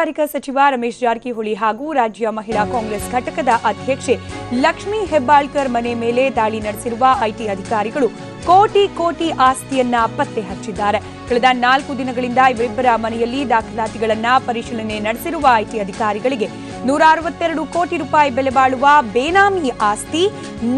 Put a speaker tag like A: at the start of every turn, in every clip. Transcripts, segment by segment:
A: ಕೈಗಾರಿಕಾ ಸಚಿವ ರಮೇಶ್ ಜಾರಕಿಹೊಳಿ ಹಾಗೂ ರಾಜ್ಯ ಮಹಿಳಾ ಕಾಂಗ್ರೆಸ್ ಘಟಕದ ಅಧ್ಯಕ್ಷೆ ಲಕ್ಷ್ಮೀ ಹೆಬ್ಬಾಳ್ಕರ್ ಮನೆ ಮೇಲೆ ದಾಳಿ ನಡೆಸಿರುವ ಐಟಿ ಅಧಿಕಾರಿಗಳು ಕೋಟಿ ಕೋಟಿ ಆಸ್ತಿಯನ್ನ ಪತ್ತೆ ಹಚ್ಚಿದ್ದಾರೆ. ಕಳೆದ 4 ದಿನಗಳಿಂದ ಇವರಿಬ್ಬರ ಮನೆಯಲ್ಲಿ ದಾಖಲಾತಿಗಳನ್ನ ಪರಿಶೀಲನೆ ನಡೆಸಿರುವ ಐಟಿ ಅಧಿಕಾರಿಗಳಿಗೆ 162 ಕೋಟಿ ರೂಪಾಯಿ ಬೆಲೆ ಬಾಳುವ ಬೇನಾಮಿ ಆಸ್ತಿ,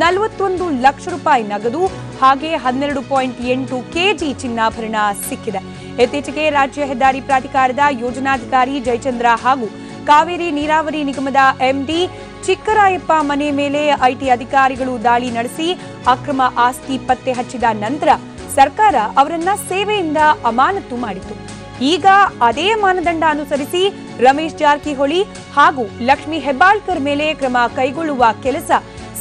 A: 41 ಲಕ್ಷ ರೂಪಾಯಿ ನಗದು ಹಾಗೆ 12.8 ಕೆಜಿ ಚಿನ್ನಾಭರಣ ಸಿಕ್ಕಿದೆ. ಇತ್ತೀಚೆಗೆ ರಾಜ್ಯ ಹೆದ್ದಾರಿ ಪ್ರಾಧಿಕಾರದ ಯೋಜನಾಧಿಕಾರಿ ಜಯಚಂದ್ರ ಹಾಗೂ ಕಾವೇರಿ ನೀರಾವರಿ ನಿಗಮದ ಎಂಡಿ ಚಿಕ್ಕರಾಯಪ್ಪ ಮನೆ ಮೇಲೆ ಐಟಿ ಅಧಿಕಾರಿಗಳು ದಾಳಿ ನಡೆಸಿ ಅಕ್ರಮ ಆಸ್ತಿ ಪತ್ತೆ ಹಚ್ಚಿದ ನಂತರ ಸರ್ಕಾರ ಅವರನ್ನ ಸೇವೆಯಿಂದ ಅಮಾನತು ಮಾಡಿತು. ಈಗ ಅದೇ ಮಾನದಂಡ ಅನುಸರಿಸಿ ರಮೇಶ್ ಜಾರಕಿಹೊಳಿ ಹಾಗೂ ಲಕ್ಷ್ಮೀ ಹೆಬ್ಬಾಳ್ಕರ್ ಮೇಲೆ ಕ್ರಮ ಕೈಗೊಳ್ಳುವ ಕೆಲಸ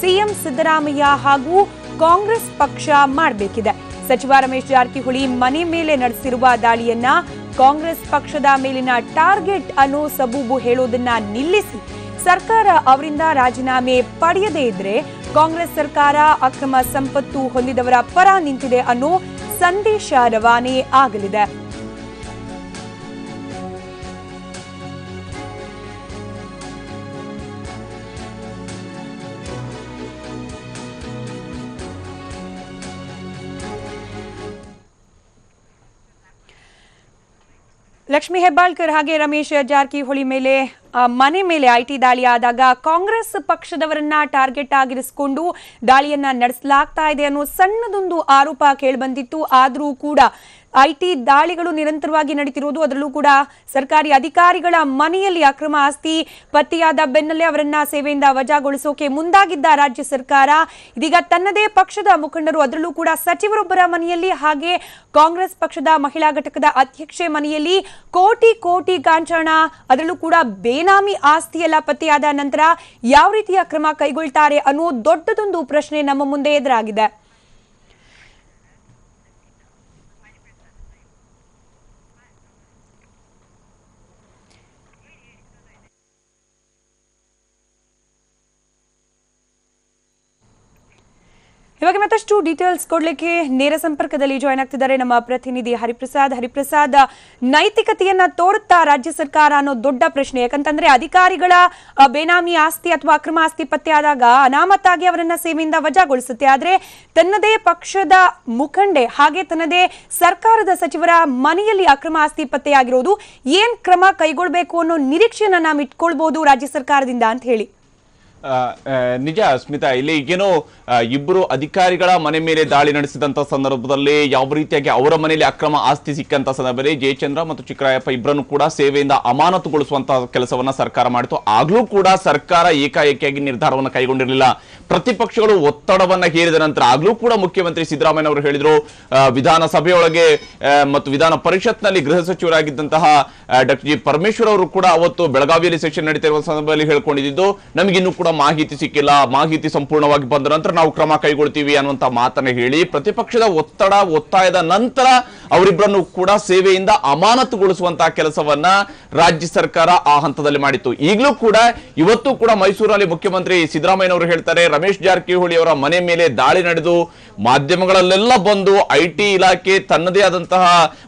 A: ಸಿಎಂ ಸಿದ್ದರಾಮಯ್ಯ ಹಾಗೂ ಕಾಂಗ್ರೆಸ್ ಪಕ್ಷ ಮಾಡಬೇಕಿದೆ. ಸಚಿವ ರಮೇಶ್ ಜಾರಕಿಹೊಳಿ ಮನೆ ಮೇಲೆ ನಡೆಸಿರುವ ದಾಳಿಯನ್ನ ಕಾಂಗ್ರೆಸ್ ಪಕ್ಷದ ಮೇಲಿನ ಟಾರ್ಗೆಟ್ ಅನ್ನೋ ಸಬೂಬು ಹೇಳೋದನ್ನ ನಿಲ್ಲಿಸಿ ಸರ್ಕಾರ ಅವರಿಂದ ರಾಜೀನಾಮೆ ಪಡೆಯದೇ ಇದ್ರೆ ಕಾಂಗ್ರೆಸ್ ಸರ್ಕಾರ ಅಕ್ರಮ ಸಂಪತ್ತು ಹೊಂದಿದವರ ಪರ ನಿಂತಿದೆ ಅನ್ನೋ ಸಂದೇಶ ರವಾನೆ ಆಗಲಿದೆ. ಲಕ್ಷ್ಮೀ ಹೆಬ್ಬಾಳ್ಕರ್ ಹಾಗೆ ರಮೇಶ್ ಜಾರಕಿಹೊಳಿ ಮೇಲೆ ಮನೆ ಮೇಲೆ ಐಟಿ ದಾಳಿ ಆದಾಗ ಕಾಂಗ್ರೆಸ್ ಪಕ್ಷದವರನ್ನ ಟಾರ್ಗೆಟ್ ಆಗಿರಿಸಿಕೊಂಡು ದಾಳಿಯನ್ನ ನಡೆಸಲಾಗ್ತಾ ಇದೆ ಅನ್ನೋ ಸಣ್ಣದೊಂದು ಆರೋಪ ಕೇಳಿಬಂದಿತ್ತು. ಆದರೂ ಕೂಡ ಐಟಿ ದಾಳಿಗಳು ನಿರಂತರವಾಗಿ ನಡೀತಿರೋದು, ಅದರಲ್ಲೂ ಕೂಡ ಸರ್ಕಾರಿ ಅಧಿಕಾರಿಗಳ ಮನೆಯಲ್ಲಿ ಅಕ್ರಮ ಆಸ್ತಿ ಪತ್ತೆಯಾದ ಬೆನ್ನಲ್ಲೇ ಅವರನ್ನ ಸೇವೆಯಿಂದ ವಜಾಗೊಳಿಸೋಕೆ ಮುಂದಾಗಿದ್ದ ರಾಜ್ಯ ಸರ್ಕಾರ ಇದೀಗ ತನ್ನದೇ ಪಕ್ಷದ ಮುಖಂಡರು, ಅದರಲ್ಲೂ ಕೂಡ ಸಚಿವರೊಬ್ಬರ ಮನೆಯಲ್ಲಿ ಹಾಗೆ ಕಾಂಗ್ರೆಸ್ ಪಕ್ಷದ ಮಹಿಳಾ ಘಟಕದ ಅಧ್ಯಕ್ಷೆ ಮನೆಯಲ್ಲಿ ಕೋಟಿ ಕೋಟಿ ಕಾಂಚಾಣ, ಅದರಲ್ಲೂ ಕೂಡ ಬೇನಾಮಿ ಆಸ್ತಿ ಎಲ್ಲ ಪತ್ತೆಯಾದ ನಂತರ ಯಾವ ರೀತಿಯ ಕ್ರಮ ಕೈಗೊಳ್ತಾರೆ ಅನ್ನೋ ದೊಡ್ಡದೊಂದು ಪ್ರಶ್ನೆ ನಮ್ಮ ಮುಂದೆ ಎದುರಾಗಿದೆ. ಇವಾಗ ಮತ್ತಷ್ಟು ಡೀಟೇಲ್ಸ್ ಕೊಡ್ಲಿಕ್ಕೆ ನೇರ ಸಂಪರ್ಕದಲ್ಲಿ ಜಾಯ್ನ್ ಆಗ್ತಿದ್ದಾರೆ ನಮ್ಮ ಪ್ರತಿನಿಧಿ ಹರಿಪ್ರಸಾದ್. ಹರಿಪ್ರಸಾದ್, ನೈತಿಕತೆಯನ್ನ ತೋರುತ್ತಾ ರಾಜ್ಯ ಸರ್ಕಾರ ಅನ್ನೋ ದೊಡ್ಡ ಪ್ರಶ್ನೆ. ಯಾಕಂತಂದ್ರೆ ಅಧಿಕಾರಿಗಳ ಬೇನಾಮಿ ಆಸ್ತಿ ಅಥವಾ ಅಕ್ರಮ ಆಸ್ತಿ ಪತ್ತೆ ಆದಾಗ ಅನಾಮತ್ತಾಗಿ ಅವರನ್ನ ಸೇವೆಯಿಂದ ವಜಾಗೊಳಿಸುತ್ತೆ. ಆದ್ರೆ ತನ್ನದೇ ಪಕ್ಷದ ಮುಖಂಡೆ ಹಾಗೆ ತನ್ನದೇ ಸರ್ಕಾರದ ಸಚಿವರ ಮನೆಯಲ್ಲಿ ಅಕ್ರಮ ಆಸ್ತಿ ಪತ್ತೆಯಾಗಿರೋದು, ಏನ್ ಕ್ರಮ ಕೈಗೊಳ್ಬೇಕು ಅನ್ನೋ ನಿರೀಕ್ಷೆಯನ್ನ ನಾವು ಇಟ್ಕೊಳ್ಬಹುದು ರಾಜ್ಯ ಸರ್ಕಾರದಿಂದ ಅಂತ ಹೇಳಿ?
B: ನಿಜ ಸ್ಮಿತಾ, ಇಲ್ಲಿ ಈಗೇನೋ ಇಬ್ಬರು ಅಧಿಕಾರಿಗಳ ಮನೆ ಮೇಲೆ ದಾಳಿ ನಡೆಸಿದಂತ ಸಂದರ್ಭದಲ್ಲಿ ಯಾವ ರೀತಿಯಾಗಿ ಅವರ ಮನೆಯಲ್ಲಿ ಅಕ್ರಮ ಆಸ್ತಿ ಸಿಕ್ಕಂತ ಸಂದರ್ಭದಲ್ಲಿ ಜಯಚಂದ್ರ ಮತ್ತು ಚಿಕ್ಕರಾಯಪ್ಪ ಇಬ್ಬರನ್ನು ಕೂಡ ಸೇವೆಯಿಂದ ಅಮಾನತುಗೊಳಿಸುವಂತಹ ಕೆಲಸವನ್ನ ಸರ್ಕಾರ ಮಾಡಿತು. ಆಗ್ಲೂ ಕೂಡ ಸರ್ಕಾರ ಏಕಾಏಕಿಯಾಗಿ ನಿರ್ಧಾರವನ್ನು ಕೈಗೊಂಡಿರಲಿಲ್ಲ. ಪ್ರತಿಪಕ್ಷಗಳು ಒತ್ತಡವನ್ನ ಹೇರಿದ ನಂತರ ಆಗ್ಲೂ ಕೂಡ ಮುಖ್ಯಮಂತ್ರಿ ಸಿದ್ದರಾಮಯ್ಯ ಅವರು ಹೇಳಿದ್ರು, ವಿಧಾನಸಭೆಯೊಳಗೆ ಮತ್ತು ವಿಧಾನ ಪರಿಷತ್ನಲ್ಲಿ ಗೃಹ ಸಚಿವರಾಗಿದ್ದಂತಹ ಡಾಕ್ಟರ್ ಜಿ ಪರಮೇಶ್ವರ್ ಅವರು ಕೂಡ ಅವತ್ತು ಬೆಳಗಾವಿಯಲ್ಲಿ ಸೆಷನ್ ನಡೀತಿರುವ ಸಂದರ್ಭದಲ್ಲಿ ಹೇಳ್ಕೊಂಡಿದ್ದು, ನಮಗಿನ್ನೂ ಕೂಡ ಮಾಹಿತಿ ಸಿಕ್ಕಿಲ್ಲ, ಮಾಹಿತಿ ಸಂಪೂರ್ಣವಾಗಿ ಬಂದ ನಂತರ ನಾವು ಕ್ರಮ ಕೈಗೊಳ್ತೀವಿ ಅನ್ನುವಂತ ಮಾತನ್ನ ಹೇಳಿ ಪ್ರತಿಪಕ್ಷದ ಒತ್ತಾಯದ ನಂತರ ಅವರಿಬ್ಬರನ್ನು ಕೂಡ ಸೇವೆಯಿಂದ ಅಮಾನತುಗೊಳಿಸುವಂತಹ ಕೆಲಸವನ್ನ ರಾಜ್ಯ ಸರ್ಕಾರ ಆ ಹಂತದಲ್ಲಿ ಮಾಡಿತ್ತು. ಈಗಲೂ ಕೂಡ ಇವತ್ತು ಕೂಡ ಮೈಸೂರಿನಲ್ಲಿ ಮುಖ್ಯಮಂತ್ರಿ ಸಿದ್ದರಾಮಯ್ಯ ಅವರು ಹೇಳ್ತಾರೆ, ರಮೇಶ್ ಜಾರಕಿಹೊಳಿ ಅವರ ಮನೆ ಮೇಲೆ ದಾಳಿ ನಡೆದು ಮಾಧ್ಯಮಗಳಲ್ಲೆಲ್ಲ ಬಂದು ಐಟಿ ಇಲಾಖೆ ತನ್ನದೇ ಆದಂತಹ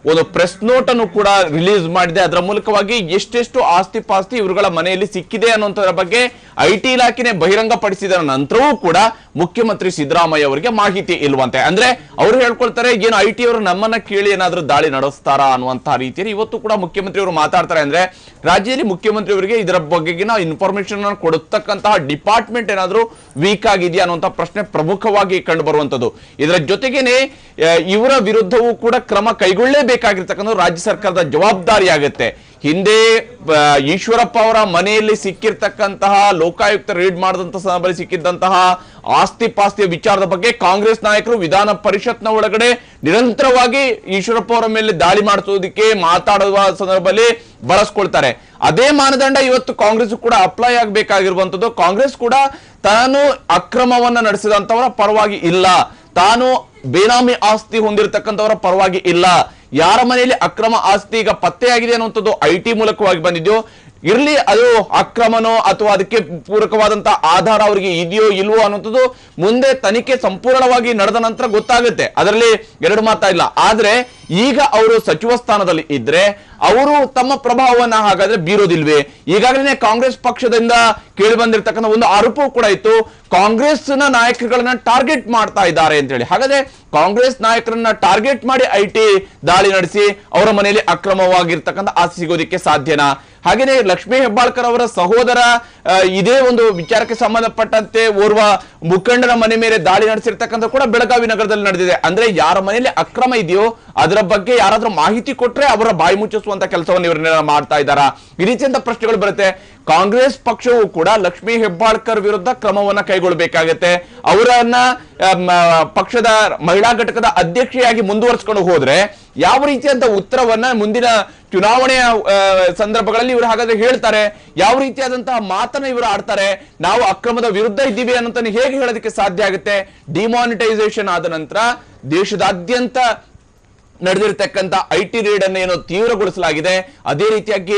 B: ಒಂದು ಪ್ರೆಸ್ ನೋಟ್ ಅನ್ನು ಕೂಡ ರಿಲೀಸ್ ಮಾಡಿದೆ. ಅದರ ಮೂಲಕವಾಗಿ ಎಷ್ಟೆಷ್ಟು ಆಸ್ತಿ ಪಾಸ್ತಿ ಇವರುಗಳ ಮನೆಯಲ್ಲಿ ಸಿಕ್ಕಿದೆ ಅನ್ನುವಂಥದ್ರ ಬಗ್ಗೆ ಐಟಿ ಇಲಾಖೆನೆ ಬಹಿರಂಗ ಪಡಿಸಿದ ನಂತರವೂ ಕೂಡ ಮುಖ್ಯಮಂತ್ರಿ ಸಿದ್ದರಾಮಯ್ಯ ಅವರಿಗೆ ಮಾಹಿತಿ ಇಲ್ವಂತೆ. ಅಂದ್ರೆ ಅವರು ಹೇಳ್ಕೊಳ್ತಾರೆ, ಏನು ಐಟಿ ಅವರು ನಮ್ಮನ್ನ ಕೇಳಿ ಏನಾದ್ರೂ ದಾಳಿ ನಡೆಸ್ತಾರಾ ಅನ್ನುವಂತಹ ರೀತಿಯಲ್ಲಿ ಇವತ್ತು ಕೂಡ ಮುಖ್ಯಮಂತ್ರಿ ಅವರು ಮಾತಾಡ್ತಾರೆ. ಅಂದ್ರೆ ರಾಜ್ಯದಲ್ಲಿ ಮುಖ್ಯಮಂತ್ರಿ ಅವರಿಗೆ ಇದರ ಬಗೆಗಿನ ಇನ್ಫಾರ್ಮೇಶನ್ ಕೊಡತಕ್ಕಂತಹ ಡಿಪಾರ್ಟ್ಮೆಂಟ್ ಏನಾದ್ರೂ ವೀಕ್ ಆಗಿದೆಯಾ ಅನ್ನುವಂಥ ಪ್ರಶ್ನೆ ಪ್ರಮುಖವಾಗಿ ಕಂಡು ಬರುವಂತದ್ದು. ಇದರ ಜೊತೆಗೇನೆ ಇವರ ವಿರುದ್ಧವೂ ಕೂಡ ಕ್ರಮ ಕೈಗೊಳ್ಳಲೇಬೇಕಾಗಿರ್ತಕ್ಕಂಥ ರಾಜ್ಯ ಸರ್ಕಾರದ ಜವಾಬ್ದಾರಿ ಆಗುತ್ತೆ. ಹಿಂದೆ ಈಶ್ವರಪ್ಪ ಅವರ ಮನೆಯಲ್ಲಿ ಸಿಕ್ಕಿರ್ತಕ್ಕಂತಹ ಲೋಕಾಯುಕ್ತ ರೇಡ್ ಮಾಡಿದಂತಹ ಸಂದರ್ಭದಲ್ಲಿ ಸಿಕ್ಕಿದ್ದಂತಹ ಆಸ್ತಿ ಪಾಸ್ತಿಯ ವಿಚಾರದ ಬಗ್ಗೆ ಕಾಂಗ್ರೆಸ್ ನಾಯಕರು ವಿಧಾನ ಪರಿಷತ್ನ ಒಳಗಡೆ ನಿರಂತರವಾಗಿ ಈಶ್ವರಪ್ಪ ಅವರ ಮೇಲೆ ದಾಳಿ ಮಾಡಿಸೋದಕ್ಕೆ ಮಾತಾಡುವ ಸಂದರ್ಭದಲ್ಲಿ ಬಳಸ್ಕೊಳ್ತಾರೆ. ಅದೇ ಮಾನದಂಡ ಇವತ್ತು ಕಾಂಗ್ರೆಸ್ ಕೂಡ ಅಪ್ಲೈ ಆಗಬೇಕಾಗಿರುವಂತದ್ದು. ಕಾಂಗ್ರೆಸ್ ಕೂಡ ತಾನು ಅಕ್ರಮವನ್ನ ನಡೆಸಿದಂತವರ ಪರವಾಗಿ ಇಲ್ಲ, ತಾನು ಬೇನಾಮಿ ಆಸ್ತಿ ಹೊಂದಿರತಕ್ಕಂಥವರ ಪರವಾಗಿ ಇಲ್ಲ. ಯಾರ ಮನೆಯಲ್ಲಿ ಅಕ್ರಮ ಆಸ್ತಿ ಈಗ ಪತ್ತೆಯಾಗಿದೆ ಅನ್ನುವಂಥದ್ದು ಐಟಿ ಮೂಲಕವಾಗಿ ಬಂದಿದ್ದು ಇರ್ಲಿ, ಅದು ಅಕ್ರಮನೋ ಅಥವಾ ಅದಕ್ಕೆ ಪೂರಕವಾದಂತಹ ಆಧಾರ ಅವರಿಗೆ ಇದೆಯೋ ಇಲ್ವೋ ಅನ್ನುವಂಥದ್ದು ಮುಂದೆ ತನಿಖೆ ಸಂಪೂರ್ಣವಾಗಿ ನಡೆದ ನಂತರ ಗೊತ್ತಾಗುತ್ತೆ, ಅದರಲ್ಲಿ ಎರಡು ಮಾತಾ ಇಲ್ಲ. ಆದ್ರೆ ಈಗ ಅವರು ಸಚಿವ ಸ್ಥಾನದಲ್ಲಿ ಇದ್ರೆ ಅವರು ತಮ್ಮ ಪ್ರಭಾವವನ್ನ ಹಾಗಾದ್ರೆ ಬೀರೋದಿಲ್ವೇ? ಈಗಾಗಲೇ ಕಾಂಗ್ರೆಸ್ ಪಕ್ಷದಿಂದ ಕೇಳಿ ಬಂದಿರತಕ್ಕಂಥ ಒಂದು ಆರೋಪವೂ ಕೂಡ ಇತ್ತು, ಕಾಂಗ್ರೆಸ್ನ ನಾಯಕರುಗಳನ್ನ ಟಾರ್ಗೆಟ್ ಮಾಡ್ತಾ ಇದ್ದಾರೆ ಅಂತ ಹೇಳಿ. ಹಾಗಾದ್ರೆ ಕಾಂಗ್ರೆಸ್ ನಾಯಕರನ್ನ ಟಾರ್ಗೆಟ್ ಮಾಡಿ ಐಟಿ ದಾಳಿ ನಡೆಸಿ ಅವರ ಮನೆಯಲ್ಲಿ ಅಕ್ರಮವಾಗಿರ್ತಕ್ಕಂಥ ಆಸ್ತಿ ಸಿಗೋದಿಕ್ಕೆ ಸಾಧ್ಯನಾ? ಹಾಗೇನೆ ಲಕ್ಷ್ಮೀ ಹೆಬ್ಬಾಳ್ಕರ್ ಅವರ ಸಹೋದರ ಇದೇ ಒಂದು ವಿಚಾರಕ್ಕೆ ಸಂಬಂಧಪಟ್ಟಂತೆ ಓರ್ವ ಮುಖಂಡನ ಮನೆ ಮೇಲೆ ದಾಳಿ ನಡೆಸಿರ್ತಕ್ಕಂಥ ಕೂಡ ಬೆಳಗಾವಿ ನಗರದಲ್ಲಿ ನಡೆದಿದೆ. ಅಂದ್ರೆ ಯಾರ ಮನೆಯಲ್ಲಿ ಅಕ್ರಮ ಇದೆಯೋ ಅದರ ಬಗ್ಗೆ ಯಾರಾದ್ರೂ ಮಾಹಿತಿ ಕೊಟ್ರೆ ಅವರ ಬಾಯಿ ಮುಚ್ಚಿಸುವಂತ ಕೆಲಸವನ್ನು ಇವರನ್ನೆಲ್ಲ ಮಾಡ್ತಾ ಇದ್ದಾರಾ? ಈ ರೀತಿಯಂತ ಪ್ರಶ್ನೆಗಳು ಬರುತ್ತೆ. ಕಾಂಗ್ರೆಸ್ ಪಕ್ಷವು ಕೂಡ ಲಕ್ಷ್ಮೀ ಹೆಬ್ಬಾಳ್ಕರ್ ವಿರುದ್ಧ ಕ್ರಮವನ್ನ ಕೈಗೊಳ್ಳಬೇಕಾಗತ್ತೆ. ಅವರನ್ನ ಪಕ್ಷದ ಮಹಿಳಾ ಘಟಕದ ಅಧ್ಯಕ್ಷೆಯಾಗಿ ಮುಂದುವರಿಸಿಕೊಂಡು ಹೋದ್ರೆ ಯಾವ ರೀತಿಯಂತ ಉತ್ತರವನ್ನ ಮುಂದಿನ ಚುನಾವಣೆಯ ಸಂದರ್ಭಗಳಲ್ಲಿ ಇವರು ಹಾಗಾದ್ರೆ ಹೇಳ್ತಾರೆ? ಯಾವ ರೀತಿಯಾದಂತಹ ಮಾತನ್ನ ಇವರು ಆಡ್ತಾರೆ? ನಾವು ಅಕ್ರಮದ ವಿರುದ್ಧ ಇದ್ದೀವಿ ಅನ್ನೋದನ್ನ ಹೇಗೆ ಹೇಳೋದಕ್ಕೆ ಸಾಧ್ಯ ಆಗುತ್ತೆ? ಡಿಮಾನಿಟೈಸೇಷನ್ ಆದ ನಂತರ ದೇಶದಾದ್ಯಂತ ನಡೆದಿರತಕ್ಕಂತ ಐಟಿ ರೇಡ್ ಅನ್ನು ಏನೋ ತೀವ್ರಗೊಳಿಸಲಾಗಿದೆ. ಅದೇ ರೀತಿಯಾಗಿ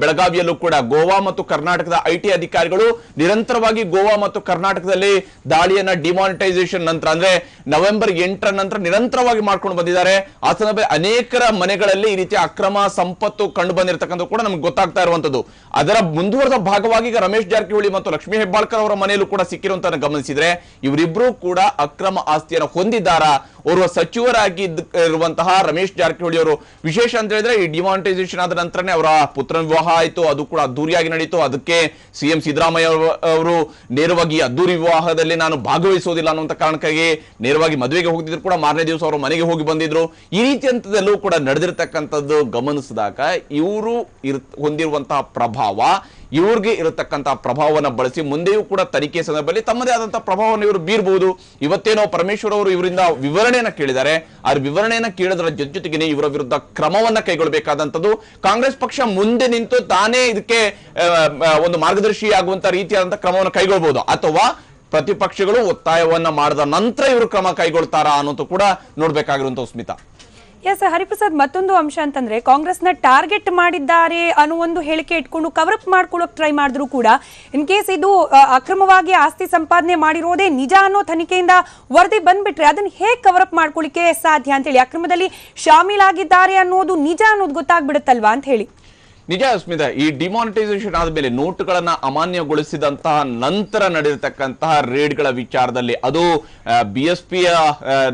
B: ಬೆಳಗಾವಿಯಲ್ಲೂ ಕೂಡ ಗೋವಾ ಮತ್ತು ಕರ್ನಾಟಕದ ಐಟಿ ಅಧಿಕಾರಿಗಳು ನಿರಂತರವಾಗಿ ಗೋವಾ ಮತ್ತು ಕರ್ನಾಟಕದಲ್ಲಿ ದಾಳಿಯನ್ನ ಡಿಮಾನಿಟೈಸೇಷನ್ ನಂತರ ಅಂದ್ರೆ ನವೆಂಬರ್ 8ರ ನಂತರ ನಿರಂತರವಾಗಿ ಮಾಡ್ಕೊಂಡು ಬಂದಿದ್ದಾರೆ. ಆ ಸಂದರ್ಭದಲ್ಲಿ ಅನೇಕರ ಮನೆಗಳಲ್ಲಿ ಈ ರೀತಿಯ ಅಕ್ರಮ ಸಂಪತ್ತು ಕಂಡು ಬಂದಿರತಕ್ಕಂಥ ಕೂಡ ನಮ್ಗೆ ಗೊತ್ತಾಗ್ತಾ ಇರುವಂತದ್ದು. ಅದರ ಮುಂದುವರೆದ ಭಾಗವಾಗಿ ಈಗ ರಮೇಶ್ ಜಾರಕಿಹೊಳಿ ಮತ್ತು ಲಕ್ಷ್ಮೀ ಹೆಬ್ಬಾಳ್ಕರ್ ಅವರ ಮನೆಯಲ್ಲೂ ಕೂಡ ಸಿಕ್ಕಿರುವಂತ ಗಮನಿಸಿದ್ರೆ ಇವರಿಬ್ರು ಕೂಡ ಅಕ್ರಮ ಆಸ್ತಿಯನ್ನು ಹೊಂದಿದ್ದಾರಾ? ಓರ್ವ ಸಚಿವರಾಗಿ ಇರುವಂತಹ ರಮೇಶ್ ಜಾರಕಿಹೊಳಿ ಅವರು ವಿಶೇಷ ಅಂತ ಹೇಳಿದ್ರೆ ಈ ಡಿಮಾನಿಟೈಸೇಷನ್ ಆದ ನಂತರನೇ ಅವರ ಪುತ್ರನ ವಿವಾಹ ಆಯಿತು, ಅದು ಕೂಡ ಅದ್ದೂರಿಯಾಗಿ ನಡೀತು. ಅದಕ್ಕೆ ಸಿಎಂ ಸಿದ್ದರಾಮಯ್ಯ ಅವರು ನೇರವಾಗಿ ಅದ್ದೂರಿ ವಿವಾಹದಲ್ಲಿ ನಾನು ಭಾಗವಹಿಸೋದಿಲ್ಲ ಅನ್ನುವಂತ ಕಾರಣಕ್ಕಾಗಿ ನೇರವಾಗಿ ಮದುವೆಗೆ ಹೋಗಿದ್ರು ಕೂಡ ಮಾರನೇ ದಿವಸ ಅವರು ಮನೆಗೆ ಹೋಗಿ ಬಂದಿದ್ರು. ಈ ರೀತಿಯಂತದಲ್ಲೂ ಕೂಡ ನಡೆದಿರ್ತಕ್ಕಂಥದ್ದು ಗಮನಿಸಿದಾಗ ಇವರು ಹೊಂದಿರುವಂತಹ ಪ್ರಭಾವ, ಇವ್ರಿಗೆ ಇರತಕ್ಕಂತಹ ಪ್ರಭಾವವನ್ನು ಬಳಸಿ ಮುಂದೆಯೂ ಕೂಡ ತನಿಖೆ ಸಂದರ್ಭದಲ್ಲಿ ತಮ್ಮದೇ ಆದಂತಹ ಪ್ರಭಾವವನ್ನು ಇವರು ಬೀರಬಹುದು. ಇವತ್ತೇನೋ ಪರಮೇಶ್ವರ್ ಅವರು ಇವರಿಂದ ವಿವರಣೆಯನ್ನ ಕೇಳಿದ್ದಾರೆ. ಆ ವಿವರಣೆಯನ್ನ ಕೇಳೋದ್ರ ಜೊತೆಗೆ ಇವರ ವಿರುದ್ಧ ಕ್ರಮವನ್ನ ಕೈಗೊಳ್ಳಬೇಕಾದಂತದ್ದು ಕಾಂಗ್ರೆಸ್ ಪಕ್ಷ ಮುಂದೆ ನಿಂತು ತಾನೇ ಇದಕ್ಕೆ ಒಂದು ಮಾರ್ಗದರ್ಶಿ ಆಗುವಂತ ರೀತಿಯಾದಂತಹ ಕ್ರಮವನ್ನು ಕೈಗೊಳ್ಳಬಹುದು, ಅಥವಾ ಪ್ರತಿಪಕ್ಷಗಳು ಒತ್ತಾಯವನ್ನ ಮಾಡಿದ ನಂತರ ಇವರು ಕ್ರಮ ಕೈಗೊಳ್ತಾರಾ ಅನ್ನೋದು ಕೂಡ ನೋಡ್ಬೇಕಾಗಿರುವಂತ ಸ್ಮಿತಾ.
A: ಎಸ್ ಹರಿಪ್ರಸಾದ್, ಮತ್ತೊಂದು ಅಂಶ ಅಂತಂದ್ರೆ ಕಾಂಗ್ರೆಸ್ನ ಟಾರ್ಗೆಟ್ ಮಾಡಿದ್ದಾರೆ ಅನ್ನೋ ಒಂದು ಹೇಳಿಕೆ ಇಟ್ಕೊಂಡು ಕವರಪ್ ಮಾಡ್ಕೊಳ್ಳೋಕೆ ಟ್ರೈ ಮಾಡಿದ್ರು ಕೂಡ ಇನ್ ಕೇಸ್ ಇದು ಅಕ್ರಮವಾಗಿ ಆಸ್ತಿ ಸಂಪಾದನೆ ಮಾಡಿರೋದೇ ನಿಜ ಅನ್ನೋ ತನಿಖೆಯಿಂದ ವರದಿ ಬಂದ್ಬಿಟ್ರೆ ಅದನ್ನ ಹೇಗೆ ಕವರಪ್ ಮಾಡ್ಕೊಳ್ಳಿಕ್ಕೆ ಸಾಧ್ಯ ಅಂತ ಹೇಳಿ, ಅಕ್ರಮದಲ್ಲಿ ಶಾಮೀಲಾಗಿದ್ದಾರೆ ಅನ್ನೋದು ನಿಜ ಅನ್ನೋದು ಗೊತ್ತಾಗ್ಬಿಡುತ್ತಲ್ವಾ ಅಂತ ಹೇಳಿ.
B: ನಿಜ ಸ್ಮಿತಾ, ಈ ಡಿಮಾನಿಟೈಸೇಷನ್ ಆದ್ಮೇಲೆ ನೋಟುಗಳನ್ನ ಅಮಾನ್ಯಗೊಳಿಸಿದಂತಹ ನಂತರ ನಡೆದಿರ್ತಕ್ಕಂತಹ ರೇಡ್ಗಳ ವಿಚಾರದಲ್ಲಿ ಅದು ಬಿಎಸ್ಪಿಯ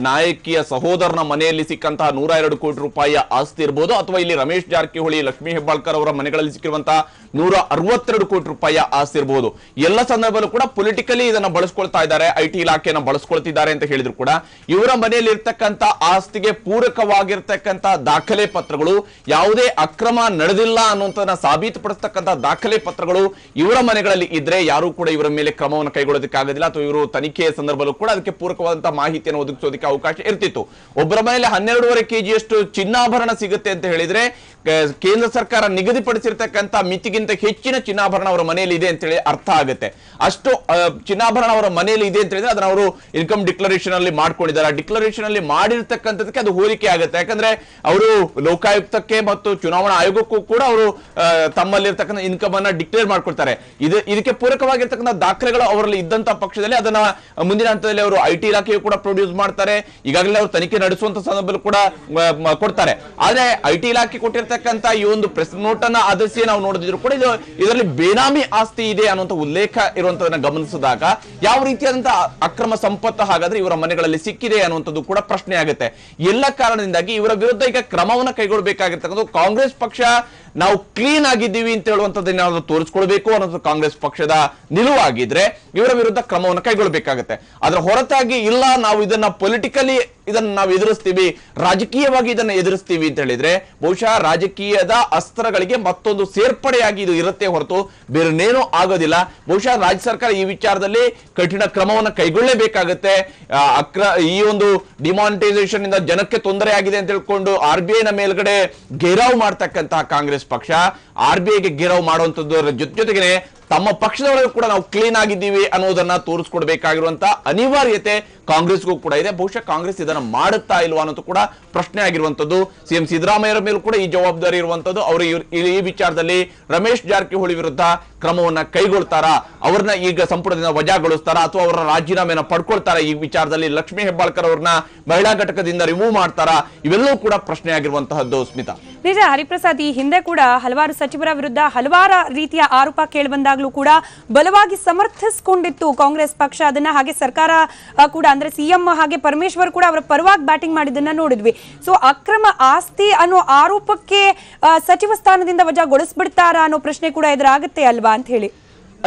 B: ನಾಯಕಿಯ ಸಹೋದರನ ಮನೆಯಲ್ಲಿ ಸಿಕ್ಕಂತಹ 102 ಕೋಟಿ ರೂಪಾಯಿಯ ಆಸ್ತಿ ಇರಬಹುದು, ಅಥವಾ ಇಲ್ಲಿ ರಮೇಶ್ ಜಾರಕಿಹೊಳಿ ಲಕ್ಷ್ಮೀ ಹೆಬ್ಬಾಳ್ಕರ್ ಅವರ ಮನೆಗಳಲ್ಲಿ ಸಿಕ್ಕಿರುವಂತಹ 162 ಕೋಟಿ ರೂಪಾಯಿಯ ಆಸ್ತಿ ಇರಬಹುದು. ಎಲ್ಲ ಸಂದರ್ಭದಲ್ಲೂ ಕೂಡ ಪೊಲಿಟಿಕಲಿ ಇದನ್ನ ಬಳಸ್ಕೊಳ್ತಾ ಇದ್ದಾರೆ, ಐಟಿ ಇಲಾಖೆಯನ್ನ ಬಳಸ್ಕೊಳ್ತಿದ್ದಾರೆ ಅಂತ ಹೇಳಿದ್ರು ಕೂಡ ಇವರ ಮನೆಯಲ್ಲಿ ಇರ್ತಕ್ಕಂಥ ಆಸ್ತಿಗೆ ಪೂರಕವಾಗಿರ್ತಕ್ಕಂಥ ದಾಖಲೆ ಪತ್ರಗಳು, ಯಾವುದೇ ಅಕ್ರಮ ನಡೆದಿಲ್ಲ ಅನ್ನುವಂಥದ್ದನ್ನ ಸಾಬೀತುಪಡಿಸ್ತಕ್ಕಂಥ ದಾಖಲೆ ಪತ್ರಗಳು ಇವರ ಮನೆಗಳಲ್ಲಿ ಇದ್ರೆ ಯಾರು ಕೂಡ ಇವರ ಮೇಲೆ ಕ್ರಮವನ್ನು ಕೈಗೊಳ್ಳೋದಕ್ಕೆ ಆಗೋದಿಲ್ಲ, ಅಥವಾ ಇವರು ತನಿಖೆಯ ಸಂದರ್ಭದಲ್ಲೂ ಕೂಡ ಅದಕ್ಕೆ ಪೂರಕವಾದಂತಹ ಮಾಹಿತಿಯನ್ನು ಒದಗಿಸೋದಕ್ಕೆ ಅವಕಾಶ ಇರ್ತಿತ್ತು. ಒಬ್ಬರ ಮನೆಯಲ್ಲಿ 12.5 ಕೆಜಿಯಷ್ಟು ಚಿನ್ನಾಭರಣ ಸಿಗುತ್ತೆ ಅಂತ ಹೇಳಿದ್ರೆ ಕೇಂದ್ರ ಸರ್ಕಾರ ನಿಗದಿಪಡಿಸಿರ್ತಕ್ಕಂಥ ಮಿತಿಗಿಂತ ಹೆಚ್ಚಿನ ಚಿನ್ನಾಭರಣ ಅವರ ಮನೆಯಲ್ಲಿ ಇದೆ ಅಂತ ಹೇಳಿ ಅರ್ಥ ಆಗುತ್ತೆ. ಅಷ್ಟು ಚಿನ್ನಾಭರಣ ಅವರ ಮನೆಯಲ್ಲಿ ಇದೆ ಅಂತ ಹೇಳಿದ್ರೆ ಅದನ್ನ ಅವರು ಇನ್ಕಮ್ ಡಿಕ್ಲರೇಷನ್ ಅಲ್ಲಿ ಮಾಡ್ಕೊಂಡಿದ್ದಾರೆ. ಡಿಕ್ಲರೇಷನ್ ಅಲ್ಲಿ ಮಾಡಿರ್ತಕ್ಕಂಥದಕ್ಕೆ ಅದು ಹೋಲಿಕೆ ಆಗುತ್ತೆ. ಯಾಕಂದ್ರೆ ಅವರು ಲೋಕಾಯುಕ್ತಕ್ಕೆ ಮತ್ತು ಚುನಾವಣಾ ಆಯೋಗಕ್ಕೂ ಕೂಡ ಅವರು ತಮ್ಮಲ್ಲಿರ್ತಕ್ಕಂಥ ಇನ್ಕಮ್ ಅನ್ನ ಡಿಕ್ಲೇರ್ ಮಾಡ್ಕೊಳ್ತಾರೆ. ಇದಕ್ಕೆ ಪೂರಕವಾಗಿರ್ತಕ್ಕಂಥ ದಾಖಲೆಗಳು ಅವರಲ್ಲಿ ಇದ್ದಂತ ಪಕ್ಷದಲ್ಲಿ ಅದನ್ನ ಮುಂದಿನ ಹಂತದಲ್ಲಿ ಅವರು ಐಟಿ ಇಲಾಖೆಯು ಕೂಡ ಪ್ರೊಡ್ಯೂಸ್ ಮಾಡ್ತಾರೆ. ಈಗಾಗಲೇ ಅವರು ತನಿಖೆ ನಡೆಸುವಂತ ಸಂದರ್ಭದಲ್ಲಿ ಕೂಡ ಕೊಡ್ತಾರೆ. ಆದ್ರೆ ಐಟಿ ಇಲಾಖೆ ಕೊಟ್ಟಿರ್ತಕ್ಕಂಥ ಈ ಒಂದು ಪ್ರೆಸ್ ನೋಟ್ ಅನ್ನ ಆಧರಿಸಿ ನಾವು ನೋಡಿದ್ರು ಕೂಡ ಇದರಲ್ಲಿ ಬೇನಾಮಿ ಆಸ್ತಿ ಇದೆ ಅನ್ನುವಂತ ಉಲ್ಲೇಖ ಇರುವಂತದನ್ನ ಗಮನಿಸಿದಾಗ ಯಾವ ರೀತಿಯಾದಂತಹ ಅಕ್ರಮ ಸಂಪತ್ತು ಹಾಗಾದ್ರೆ ಇವರ ಮನೆಗಳಲ್ಲಿ ಸಿಕ್ಕಿದೆ ಅನ್ನುವಂಥದ್ದು ಕೂಡ ಪ್ರಶ್ನೆ ಆಗುತ್ತೆ. ಎಲ್ಲ ಕಾರಣದಿಂದಾಗಿ ಇವರ ವಿರುದ್ಧ ಈಗ ಕ್ರಮವನ್ನು ಕೈಗೊಳ್ಳಬೇಕಾಗಿರ್ತಕ್ಕಂಥ ಕಾಂಗ್ರೆಸ್ ಪಕ್ಷ ನಾವು ಕ್ಲೀನ್ ಆಗಿದ್ದೀವಿ ಅಂತ ಹೇಳುವಂತದ್ದನ್ನ ನಾವು ತೋರಿಸ್ಕೊಳ್ಬೇಕು ಅನ್ನೋದು ಕಾಂಗ್ರೆಸ್ ಪಕ್ಷದ ನಿಲುವಾಗಿದ್ರೆ ಇವರ ವಿರುದ್ಧ ಕ್ರಮವನ್ನು ಕೈಗೊಳ್ಳಬೇಕಾಗುತ್ತೆ. ಅದರ ಹೊರತಾಗಿ ಇಲ್ಲ ನಾವು ಇದನ್ನ ಪೊಲಿಟಿಕಲಿ ಇದನ್ನ ನಾವು ಎದುರಿಸ್ತೀವಿ, ರಾಜಕೀಯವಾಗಿ ಇದನ್ನ ಎದುರಿಸ್ತೀವಿ ಅಂತ ಹೇಳಿದ್ರೆ ಬಹುಶಃ ರಾಜಕೀಯದ ಅಸ್ತ್ರಗಳಿಗೆ ಮತ್ತೊಂದು ಸೇರ್ಪಡೆಯಾಗಿ ಇದು ಇರುತ್ತೆ ಹೊರತು ಬೇರೆನೇನೂ ಆಗೋದಿಲ್ಲ. ಬಹುಶಃ ರಾಜ್ಯ ಸರ್ಕಾರ ಈ ವಿಚಾರದಲ್ಲಿ ಕಠಿಣ ಕ್ರಮವನ್ನು ಕೈಗೊಳ್ಳಬೇಕಾಗುತ್ತೆ. ಈ ಒಂದು ಡಿಮಾನಿಟೈಸೇಷನ್ ಇಂದ ಜನಕ್ಕೆ ತೊಂದರೆ ಆಗಿದೆ ಅಂತ ಹೇಳ್ಕೊಂಡು RBI ನ ಮೇಲ್ಗಡೆ ಘೇರಾವ್ ಮಾಡ್ತಕ್ಕಂತಹ ಕಾಂಗ್ರೆಸ್ ಪಕ್ಷ RBIಗೆ ಘೇರಾವ್ ಮಾಡುವಂತದ್ದು ಜೊತೆಗೆ ತಮ್ಮ ಪಕ್ಷದೊಳಗೆ ಕೂಡ ನಾವು ಕ್ಲೀನ್ ಆಗಿದ್ದೀವಿ ಅನ್ನೋದನ್ನ ತೋರಿಸ್ಕೊಡ್ಬೇಕಾಗಿರುವಂತ ಅನಿವಾರ್ಯತೆ ಕಾಂಗ್ರೆಸ್ಗೂ ಕೂಡ ಇದೆ. ಬಹುಶಃ ಕಾಂಗ್ರೆಸ್ ಇದನ್ನ ಮಾಡುತ್ತಾ ಇಲ್ವಾ ಅನ್ನೋದು ಕೂಡ ಪ್ರಶ್ನೆ ಆಗಿರುವಂತದ್ದು. ಸಿಎಂ ಸಿದ್ದರಾಮಯ್ಯರ ಮೇಲೂ ಕೂಡ ಈ ಜವಾಬ್ದಾರಿ ಇರುವಂತದ್ದು. ಅವರು ಈ ವಿಚಾರದಲ್ಲಿ ರಮೇಶ್ ಜಾರಕಿಹೊಳಿ ವಿರುದ್ಧ ಕ್ರಮವನ್ನ ಕೈಗೊಳ್ತಾರಾ, ಅವ್ರನ್ನ ಈಗ ಸಂಪುಟದಿಂದ ವಜಾಗೊಳಿಸ್ತಾರಾ ಅಥವಾ ಅವರ ರಾಜೀನಾಮೆನ ಪಡ್ಕೊಳ್ತಾರಾ, ಈ ವಿಚಾರದಲ್ಲಿ ಲಕ್ಷ್ಮೀ ಹೆಬ್ಬಾಳ್ಕರ್ ಅವ್ರನ್ನ ಮಹಿಳಾ ಘಟಕದಿಂದ ರಿಮೂವ್ ಮಾಡ್ತಾರಾ, ಇವೆಲ್ಲವೂ ಕೂಡ ಪ್ರಶ್ನೆ ಆಗಿರುವಂತಹದ್ದು ಸ್ಮಿತಾ.
A: ನಿಜ ಹರಿಪ್ರಸಾದ್, ಈ ಹಿಂದೆ ಕೂಡ ಹಲವಾರು ಸಚಿವರ ವಿರುದ್ಧ ಹಲವಾರು ರೀತಿಯ ಆರೋಪ ಕೇಳಿಬಂದಾಗ್ಲೂ ಕೂಡ ಬಲವಾಗಿ ಸಮರ್ಥಿಸಿಕೊಂಡಿತ್ತು ಕಾಂಗ್ರೆಸ್ ಪಕ್ಷ ಅದನ್ನ. ಹಾಗೆ ಸರ್ಕಾರ ಕೂಡ ಅಂದ್ರೆ ಸಿಎಂ ಹಾಗೆ ಪರಮೇಶ್ವರ್ ಕೂಡ ಅವರ ಪರವಾಗಿ ಬ್ಯಾಟಿಂಗ್ ಮಾಡಿದ್ದನ್ನ ನೋಡಿದ್ವಿ. ಸೊ ಅಕ್ರಮ ಆಸ್ತಿ ಅನ್ನೋ ಆರೋಪಕ್ಕೆ ಸಚಿವ ಸ್ಥಾನದಿಂದ ವಜಾಗೊಳಿಸ್ಬಿಡ್ತಾರಾ ಅನ್ನೋ ಪ್ರಶ್ನೆ ಕೂಡ ಎದುರಾಗುತ್ತೆ ಅಲ್ವಾ ಅಂತ ಹೇಳಿ.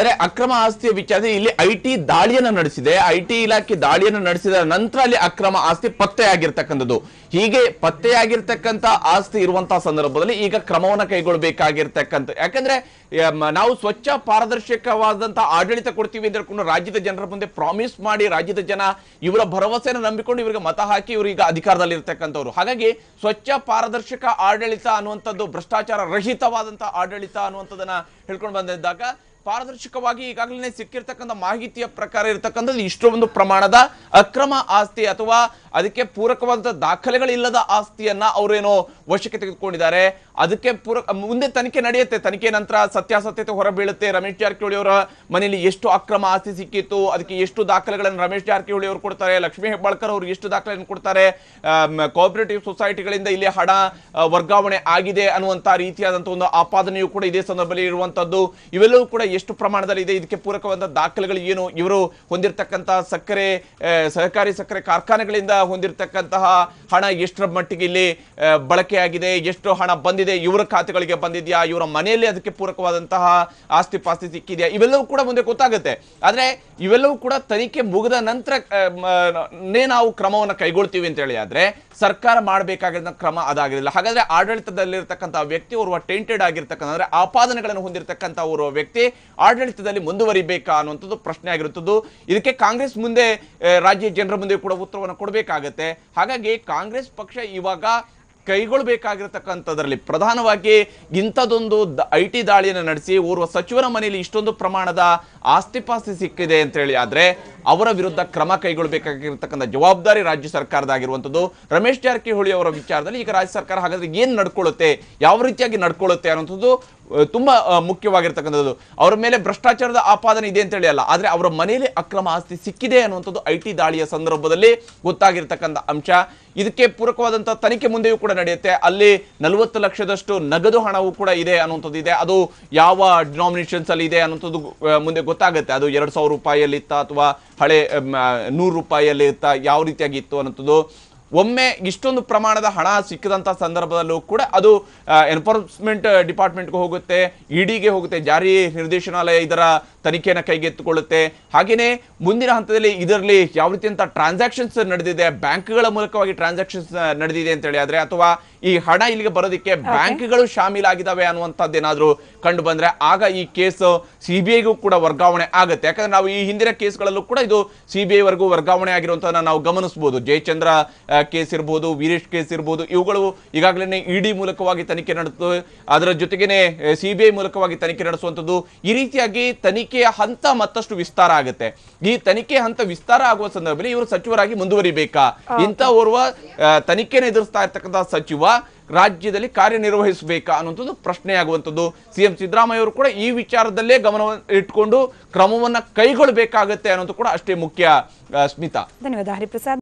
B: ಅರೆ, ಅಕ್ರಮ ಆಸ್ತಿಯ ವಿಚಾರದಲ್ಲಿ ಇಲ್ಲಿ ಐಟಿ ದಾಳಿಯನ್ನು ನಡೆಸಿದೆ. ಐಟಿ ಇಲಾಖೆ ದಾಳಿಯನ್ನು ನಡೆಸಿದ ನಂತರ ಅಲ್ಲಿ ಅಕ್ರಮ ಆಸ್ತಿ ಪತ್ತೆಯಾಗಿರ್ತಕ್ಕಂಥದ್ದು. ಹೀಗೆ ಪತ್ತೆಯಾಗಿರ್ತಕ್ಕಂಥ ಆಸ್ತಿ ಇರುವಂತಹ ಸಂದರ್ಭದಲ್ಲಿ ಈಗ ಕ್ರಮವನ್ನು ಕೈಗೊಳ್ಳಬೇಕಾಗಿರ್ತಕ್ಕಂಥ, ಯಾಕಂದ್ರೆ ನಾವು ಸ್ವಚ್ಛ ಪಾರದರ್ಶಕವಾದಂತಹ ಆಡಳಿತ ಕೊಡ್ತೀವಿ ಅಂತ ರಾಜ್ಯದ ಜನರ ಮುಂದೆ ಪ್ರಾಮಿಸ್ ಮಾಡಿ ರಾಜ್ಯದ ಜನ ಇವರ ಭರವಸೆಯನ್ನು ನಂಬಿಕೊಂಡು ಇವರಿಗೆ ಮತ ಹಾಕಿ ಇವರು ಈಗ ಅಧಿಕಾರದಲ್ಲಿ ಇರ್ತಕ್ಕಂಥವ್ರು. ಹಾಗಾಗಿ ಸ್ವಚ್ಛ ಪಾರದರ್ಶಕ ಆಡಳಿತ ಅನ್ನುವಂಥದ್ದು, ಭ್ರಷ್ಟಾಚಾರ ರಹಿತವಾದಂತಹ ಆಡಳಿತ ಅನ್ನುವಂಥದ್ದನ್ನ ಹೇಳ್ಕೊಂಡು ಬಂದಿದ್ದಾಗ ಪಾರದರ್ಶಕವಾಗಿ ಈಗಾಗಲೇ ಸಿಕ್ಕಿರ್ತಕ್ಕಂಥ ಮಾಹಿತಿಯ ಪ್ರಕಾರ ಇರತಕ್ಕಂಥದ್ದು ಇಷ್ಟೊಂದು ಪ್ರಮಾಣದ ಅಕ್ರಮ ಆಸ್ತಿ ಅಥವಾ ಅದಕ್ಕೆ ಪೂರಕವಾದ ದಾಖಲೆಗಳಿಲ್ಲದ ಆಸ್ತಿಯನ್ನ ಅವರೇನೋ ವಶಕ್ಕೆ ತೆಗೆದುಕೊಂಡಿದ್ದಾರೆ. ಅದಕ್ಕೆ ಮುಂದೆ ತನಿಖೆ ನಡೆಯುತ್ತೆ. ತನಿಖೆ ನಂತರ ಸತ್ಯಾಸತ್ಯತೆ ಹೊರಬೀಳುತ್ತೆ. ರಮೇಶ್ ಜಾರಕಿಹೊಳಿ ಅವರ ಮನೆಯಲ್ಲಿ ಎಷ್ಟು ಅಕ್ರಮ ಆಸ್ತಿ ಸಿಕ್ಕಿತ್ತು, ಅದಕ್ಕೆ ಎಷ್ಟು ದಾಖಲೆಗಳನ್ನು ರಮೇಶ್ ಜಾರಕಿಹೊಳಿ ಅವರು ಕೊಡ್ತಾರೆ, ಲಕ್ಷ್ಮೀ ಹೆಬ್ಬಾಳ್ಕರ್ ಅವರು ಎಷ್ಟು ದಾಖಲೆಯನ್ನು ಕೊಡ್ತಾರೆ, ಕೋಆಪರೇಟಿವ್ ಸೊಸೈಟಿಗಳಿಂದ ಇಲ್ಲಿ ಹಣ ವರ್ಗಾವಣೆ ಆಗಿದೆ ಅನ್ನುವಂತಹ ರೀತಿಯಾದಂತಹ ಒಂದು ಆಪಾದನೆಯೂ ಕೂಡ ಇದೇ ಸಂದರ್ಭದಲ್ಲಿ ಇರುವಂತದ್ದು. ಇವೆಲ್ಲವೂ ಕೂಡ ಎಷ್ಟು ಪ್ರಮಾಣದಲ್ಲಿ ಇದೆ, ಇದಕ್ಕೆ ಪೂರಕವಾದ ದಾಖಲೆಗಳು ಏನು, ಇವರು ಹೊಂದಿರತಕ್ಕಂತಹ ಸಕ್ಕರೆ ಸಹಕಾರಿ ಸಕ್ಕರೆ ಕಾರ್ಖಾನೆಗಳಿಂದ ಹೊಂದಿರತಕ್ಕಂತಹ ಹಣ ಎಷ್ಟರ ಮಟ್ಟಿಗೆ ಇಲ್ಲಿ ಬಳಕೆಯಾಗಿದೆ, ಎಷ್ಟು ಹಣ ಬಂದಿದೆ, ಇವರ ಖಾತೆಗಳಿಗೆ ಬಂದಿದೆಯಾ, ಇವರ ಮನೆಯಲ್ಲಿ ಅದಕ್ಕೆ ಪೂರಕವಾದಂತಹ ಆಸ್ತಿ ಪಾಸ್ತಿ ಸಿಕ್ಕಿದೆಯಾ, ಇವೆಲ್ಲವೂ ಕೂಡ ಮುಂದೆ ಗೊತ್ತಾಗುತ್ತೆ. ಆದ್ರೆ ಇವೆಲ್ಲವೂ ಕೂಡ ತನಿಖೆ ಮುಗಿದ ನಂತರ ನಾವು ಕ್ರಮವನ್ನು ಕೈಗೊಳ್ತೀವಿ ಅಂತ ಹೇಳಿ ಆದ್ರೆ ಸರ್ಕಾರ ಮಾಡಬೇಕಾಗಿರೋ ಕ್ರಮ ಅದಾಗಿರಲಿಲ್ಲ. ಹಾಗಾದ್ರೆ ಆಡಳಿತದಲ್ಲಿರ್ತಕ್ಕಂಥ ವ್ಯಕ್ತಿ ಓರ್ವ ಟೆಂಟೆಡ್ ಆಗಿರ್ತಕ್ಕಂಥ ಅಂದ್ರೆ ಆಪಾದನೆಗಳನ್ನು ಹೊಂದಿರತಕ್ಕಂಥ ಓರ್ವ ವ್ಯಕ್ತಿ ಆಡಳಿತದಲ್ಲಿ ಮುಂದುವರಿಬೇಕಾ ಅನ್ನುವಂಥದ್ದು ಪ್ರಶ್ನೆ ಆಗಿರುತ್ತದೆ. ಇದಕ್ಕೆ ಕಾಂಗ್ರೆಸ್ ಮುಂದೆ ರಾಜ್ಯ ಜನರ ಮುಂದೆ ಕೂಡ ಉತ್ತರವನ್ನು ಕೊಡಬೇಕಾಗತ್ತೆ. ಹಾಗಾಗಿ ಕಾಂಗ್ರೆಸ್ ಪಕ್ಷ ಇವಾಗ ಕೈಗೊಳ್ಳಬೇಕಾಗಿರತಕ್ಕಂಥದ್ರಲ್ಲಿ ಪ್ರಧಾನವಾಗಿ ಇಂಥದೊಂದು ಐಟಿ ದಾಳಿಯನ್ನು ನಡೆಸಿ ಓರ್ವ ಸಚಿವರ ಮನೆಯಲ್ಲಿ ಇಷ್ಟೊಂದು ಪ್ರಮಾಣದ ಆಸ್ತಿ ಪಾಸ್ತಿ ಸಿಕ್ಕಿದೆ ಅಂತ ಹೇಳಿ ಆದ್ರೆ ಅವರ ವಿರುದ್ಧ ಕ್ರಮ ಕೈಗೊಳ್ಳಬೇಕಾಗಿರತಕ್ಕಂಥ ಜವಾಬ್ದಾರಿ ರಾಜ್ಯ ಸರ್ಕಾರದಾಗಿರುವಂಥದ್ದು. ರಮೇಶ್ ಜಾರಕಿಹೊಳಿ ಅವರ ವಿಚಾರದಲ್ಲಿ ಈಗ ರಾಜ್ಯ ಸರ್ಕಾರ ಹಾಗಾದ್ರೆ ಏನ್ ನಡ್ಕೊಳ್ಳುತ್ತೆ, ಯಾವ ರೀತಿಯಾಗಿ ನಡ್ಕೊಳ್ಳುತ್ತೆ ಅನ್ನೋಂಥದ್ದು ತುಂಬಾ ಮುಖ್ಯವಾಗಿರ್ತಕ್ಕಂಥದ್ದು. ಅವರ ಮೇಲೆ ಭ್ರಷ್ಟಾಚಾರದ ಆಪಾದನೆ ಇದೆ ಅಂತ ಹೇಳಿ ಅಲ್ಲ, ಆದ್ರೆ ಅವರ ಮನೆಯಲ್ಲಿ ಅಕ್ರಮ ಆಸ್ತಿ ಸಿಕ್ಕಿದೆ ಅನ್ನುವಂಥದ್ದು ಐಟಿ ದಾಳಿಯ ಸಂದರ್ಭದಲ್ಲಿ ಗೊತ್ತಾಗಿರ್ತಕ್ಕಂಥ ಅಂಶ. ಇದಕ್ಕೆ ಪೂರಕವಾದಂತಹ ತನಿಖೆ ಮುಂದೆಯೂ ಕೂಡ ನಡೆಯುತ್ತೆ. ಅಲ್ಲಿ 40 ಲಕ್ಷದಷ್ಟು ನಗದು ಹಣವೂ ಕೂಡ ಇದೆ ಅನ್ನುವಂಥದ್ದು ಇದೆ. ಅದು ಯಾವ ಡಿನಾಮಿನೇಷನ್ಸ್ ಅಲ್ಲಿ ಇದೆ ಅನ್ನುವಂಥದ್ದು ಮುಂದೆ ಗೊತ್ತಾಗುತ್ತೆ. ಅದು 2000 ರೂಪಾಯಿಯಲ್ಲಿ ಇತ್ತ ಅಥವಾ ಹಳೆ 100 ರೂಪಾಯಿಯಲ್ಲಿ ಇತ್ತ, ಯಾವ ರೀತಿಯಾಗಿ ಇತ್ತು ಅನ್ನೋಂಥದ್ದು. ಒಮ್ಮೆ ಇಷ್ಟೊಂದು ಪ್ರಮಾಣದ ಹಣ ಸಿಕ್ಕಿದಂಥ ಸಂದರ್ಭದಲ್ಲೂ ಕೂಡ ಅದು ಎನ್ಫೋರ್ಸ್ಮೆಂಟ್ ಡಿಪಾರ್ಟ್ಮೆಂಟ್ಗೆ ಹೋಗುತ್ತೆ, ಇಡಿಗೆ ಹೋಗುತ್ತೆ, ಜಾರಿ ನಿರ್ದೇಶನಾಲಯ ಇದರ ತನಿಖೆಯನ್ನು ಕೈಗೆತ್ತಿಕೊಳ್ಳುತ್ತೆ. ಹಾಗೆಯೇ ಮುಂದಿನ ಹಂತದಲ್ಲಿ ಇದರಲ್ಲಿ ಯಾವ ರೀತಿಯಂತ ಟ್ರಾನ್ಸಾಕ್ಷನ್ಸ್ ನಡೆದಿದೆ, ಬ್ಯಾಂಕ್ಗಳ ಮೂಲಕವಾಗಿ ಟ್ರಾನ್ಸಾಕ್ಷನ್ಸ್ ನಡೆದಿದೆ ಅಂತ ಹೇಳಿ ಆದ್ರೆ ಅಥವಾ ಈ ಹಣ ಇಲ್ಲಿಗೆ ಬರೋದಕ್ಕೆ ಬ್ಯಾಂಕ್ಗಳು ಶಾಮೀಲಾಗಿದ್ದಾವೆ ಅನ್ನುವಂಥದ್ದೇನಾದ್ರೂ ಕಂಡು ಬಂದ್ರೆ ಆಗ ಈ ಕೇಸ್ ಸಿಬಿಐಗೂ ಕೂಡ ವರ್ಗಾವಣೆ ಆಗುತ್ತೆ. ಯಾಕಂದ್ರೆ ನಾವು ಈ ಹಿಂದಿನ ಕೇಸ್ಗಳಲ್ಲೂ ಕೂಡ ಇದು ಸಿಬಿಐ ವರೆಗೂ ವರ್ಗಾವಣೆ ಆಗಿರುವಂತದನ್ನ ನಾವು ಗಮನಿಸಬಹುದು. ಜಯಚಂದ್ರ ಕೇಸ್ ಇರಬಹುದು, ವೀರೇಶ್ ಕೇಸ್ ಇರಬಹುದು, ಇವುಗಳು ಈಗಾಗಲೇ ಇಡಿ ಮೂಲಕವಾಗಿ ತನಿಖೆ ನಡೆದು ಅದರ ಜೊತೆಗೇನೆ ಸಿಬಿಐ ಮೂಲಕವಾಗಿ ತನಿಖೆ ನಡೆಸುವಂಥದ್ದು. ಈ ರೀತಿಯಾಗಿ ತನಿಖೆಯ ಹಂತ ಮತ್ತಷ್ಟು ವಿಸ್ತಾರ ಆಗುತ್ತೆ. ಈ ತನಿಖೆ ಹಂತ ವಿಸ್ತಾರ ಆಗುವ ಸಂದರ್ಭದಲ್ಲಿ ಇವರು ಸಚಿವರಾಗಿ ಮುಂದುವರಿಬೇಕಾ, ಇಂಥ ಓರ್ವ ತನಿಖೆಯನ್ನು ಎದುರಿಸ್ತಾ ಇರ್ತಕ್ಕಂಥ ಸಚಿವ ರಾಜ್ಯದಲ್ಲಿ ಕಾರ್ಯನಿರ್ವಹಿಸಬೇಕಾ ಅನ್ನುವಂಥದ್ದು ಪ್ರಶ್ನೆ ಆಗುವಂಥದ್ದು. ಸಿಎಂ ಸಿದ್ದರಾಮಯ್ಯ ಅವರು ಕೂಡ ಈ ವಿಚಾರದಲ್ಲೇ ಗಮನವನ್ನು ಇಟ್ಕೊಂಡು ಕ್ರಮವನ್ನ ಕೈಗೊಳ್ಳಬೇಕಾಗತ್ತೆ ಅನ್ನೋದು ಕೂಡ ಅಷ್ಟೇ ಮುಖ್ಯ. ಸ್ಮಿತಾ,
A: ಧನ್ಯವಾದ ಹರಿಪ್ರಸಾದ್.